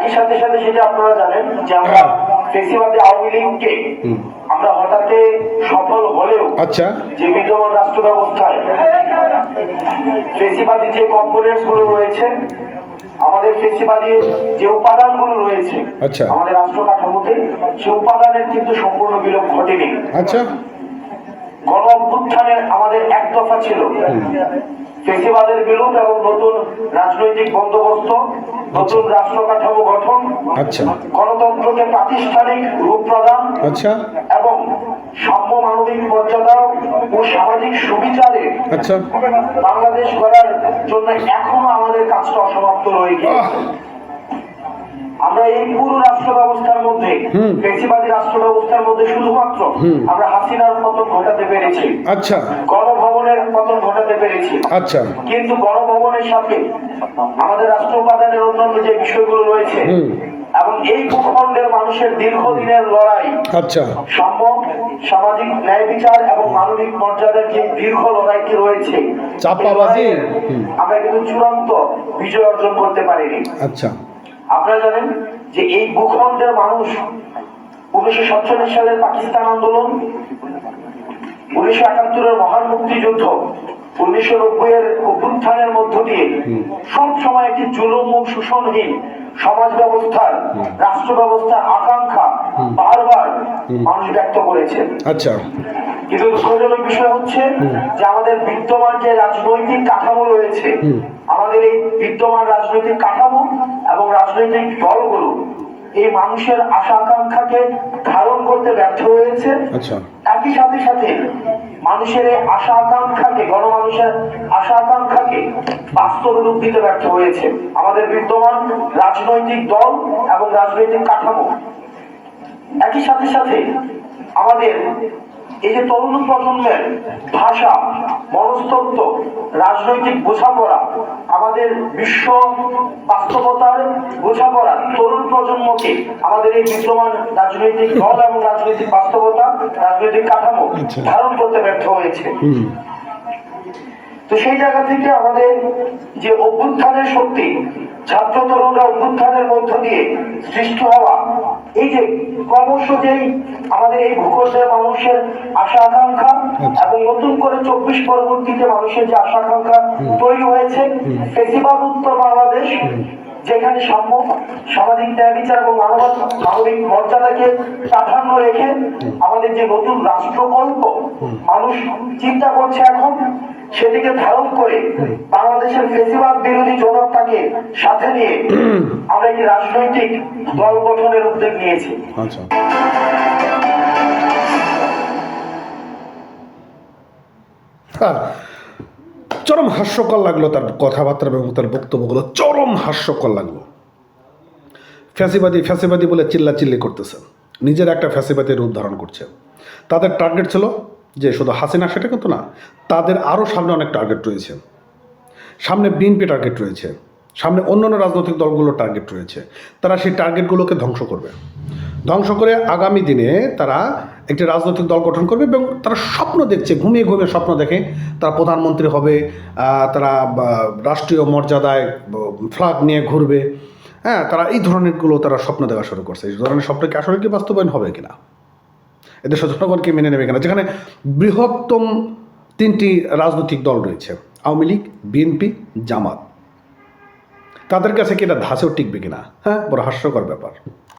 একই সাথে সাথে সেটা আপনারা জানেন যে আমরা ফেসিবাদী আওয়ামী লীগকে আমরা হঠাৎ সফল হলেও আচ্ছা যে বিদ্যমান রাষ্ট্র ব্যবস্থায় ফেসিবাদী যে কম্পোনেন্টস গুলো রয়েছে, আমাদের ফেসিবাদী যে উপাদানগুলো রয়েছে আচ্ছা আমাদের রাষ্ট্র কাঠামোতে, সেই উপাদানের কিন্তু সম্পূর্ণ বিলোপ ঘটেনি। আচ্ছা গণ অভ্যুত্থানের আমাদের এক দফা ছিল ফেসিবাদের বিলোপ এবং নতুন রাজনৈতিক বন্দোবস্ত, নতুন রাষ্ট্র কাঠামো গঠন, আচ্ছা গণতন্ত্রকে প্রাতিষ্ঠানিক রূপ প্রদান আচ্ছা এবং সাম্য মানবিক মর্যাদা ও সামাজিক সুবিচারে আচ্ছা বাংলাদেশ গড়ার জন্য এখনো আমাদের কাজটা অসমাপ্ত রয়ে গিয়েছে। আমরা এই পুরো রাষ্ট্র ব্যবস্থার মধ্যে, ফেসিবাদী রাষ্ট্র ব্যবস্থার মধ্যে শুধুমাত্র আমরা হাসিনার পতন ঘটাতে পেরেছি, আচ্ছা গণভবনের পতন ঘটাতে পেরেছি। আচ্ছা কিন্তু গণভবনের সাথে আমাদের রাষ্ট্র উপাদানের অন্যান্য যে বিষয়গুলো রয়েছে এবং এই ভূখণ্ডের মানুষের দীর্ঘদিনের লড়াই, আচ্ছা সাম্য, সামাজিক ন্যায় বিচার এবং মানবিক মর্যাদার যে দীর্ঘ লড়াইটি রয়েছে, চাপাবাজি আমরা কিন্তু চূড়ান্ত বিজয় অর্জন করতে পারিনি। আচ্ছা আপনারা জানেন যে এই ভূখণ্ডের মানুষ 1947 সালের পাকিস্তান আন্দোলন, 1971-এর মহান মুক্তিযুদ্ধ, 1990-এর অভ্যুত্থানের মধ্য দিয়ে সব সময় একটি জুলুম ও শোষণহীন সমাজ ব্যবস্থার, রাষ্ট্র ব্যবস্থার আকাঙ্ক্ষা বারবার মানুষ ব্যক্ত করেছে। আচ্ছা কিন্তু দুঃখজনক বিষয় হচ্ছে যে আমাদের বিদ্যমান যে রাজনৈতিক কাঠামো রয়েছে, আমাদের এই বিদ্যমান রাজনৈতিক কাঠামো এবং রাজনৈতিক দলগুলো এই মানুষের আশা আকাঙ্ক্ষাকে ধারণ করতে ব্যর্থ হয়েছে। আচ্ছা একই সাথে সাথে মানুষের এই আশা আকাঙ্ক্ষাকে, গণমানুষের আশা আকাঙ্ক্ষাকে বাস্তবে রূপ দিতে ব্যর্থ হয়েছে আমাদের বিদ্যমান রাজনৈতিক দল এবং রাজনৈতিক কাঠামো। একই সাথে সাথে আমাদের এই যে তরুণ প্রজন্মের ভাষা, মনস্তত্ত্ব, রাজনৈতিক বোঝাপড়া, আমাদের বিশ্ব বাস্তবতার বোঝাপড়া তরুণ প্রজন্মকে আমাদের এই বিদ্যমান রাজনৈতিক দল এবং রাজনৈতিক বাস্তবতা, রাজনৈতিক কাঠামো ধারণ করতে ব্যর্থ হয়েছে। তো সেই জায়গা থেকে আমাদের যে অভ্যুত্থানের শক্তি, ছাত্র তরুণরা অভ্যুত্থানের মধ্য দিয়ে সৃষ্টি হওয়া, এই যে ক্রমশ যেই আমাদের এই ভূখণ্ডের মানুষের আশা আকাঙ্ক্ষা এবং নতুন করে 24 পরবর্তীতে মানুষের যে আশা আকাঙ্ক্ষা তৈরি হয়েছে, ফেসিবাদ উত্তর বাংলাদেশ যেখানে সাম্য, সামাজিক ন্যায় বিচার এবং মানবিক মর্যাদাকে প্রাধান্য রেখে আমাদের যে নতুন রাষ্ট্রকল্প মানুষ চিন্তা করছে এখন, সেটিকে ধারণ করে বাংলাদেশের ফেসিবাদ বিরোধী জনতাকে সাথে নিয়ে আমরা একটি রাজনৈতিক দল গঠনের উদ্যোগ নিয়েছি। আচ্ছা চরম হাস্যকর লাগলো তার কথাবার্তা এবং তার বক্তব্যগুলো, চরম হাস্যকর লাগলো। ফ্যাসিবাদী ফ্যাসিবাদী বলে চিল্লাচিল্লি করতেছে, নিজের একটা ফ্যাসিবাদী রূপ ধারণ করছে। তাদের টার্গেট ছিল যে শুধু হাসিনা, সেটা কিন্তু না, তাদের আরও সামনে অনেক টার্গেট রয়েছে। সামনে বিএনপি টার্গেট রয়েছে, সামনে অন্যান্য রাজনৈতিক দলগুলোর টার্গেট রয়েছে। তারা সেই টার্গেটগুলোকে ধ্বংস করবে, ধ্বংস করে আগামী দিনে তারা একটি রাজনৈতিক দল গঠন করবে এবং তারা স্বপ্ন দেখছে, ঘুমিয়ে ঘুমিয়ে স্বপ্ন দেখে তারা প্রধানমন্ত্রী হবে, তারা রাষ্ট্রীয় মর্যাদায় ফ্ল্যাগ নিয়ে ঘুরবে। হ্যাঁ, তারা এই ধরনেরগুলো তারা স্বপ্ন দেখা শুরু করছে। এই ধরনের স্বপ্নকে আসলে কি বাস্তবায়ন হবে কিনা, এদের জনগণকে মেনে নেবে কিনা, যেখানে বৃহত্তম 3টি রাজনৈতিক দল রয়েছে, আওয়ামী লীগ, বিএনপি, জামাত, তাদের কাছে কি এটা ধাঁচেও টিকবে কিনা? হ্যাঁ, বড় হাস্যকর ব্যাপার।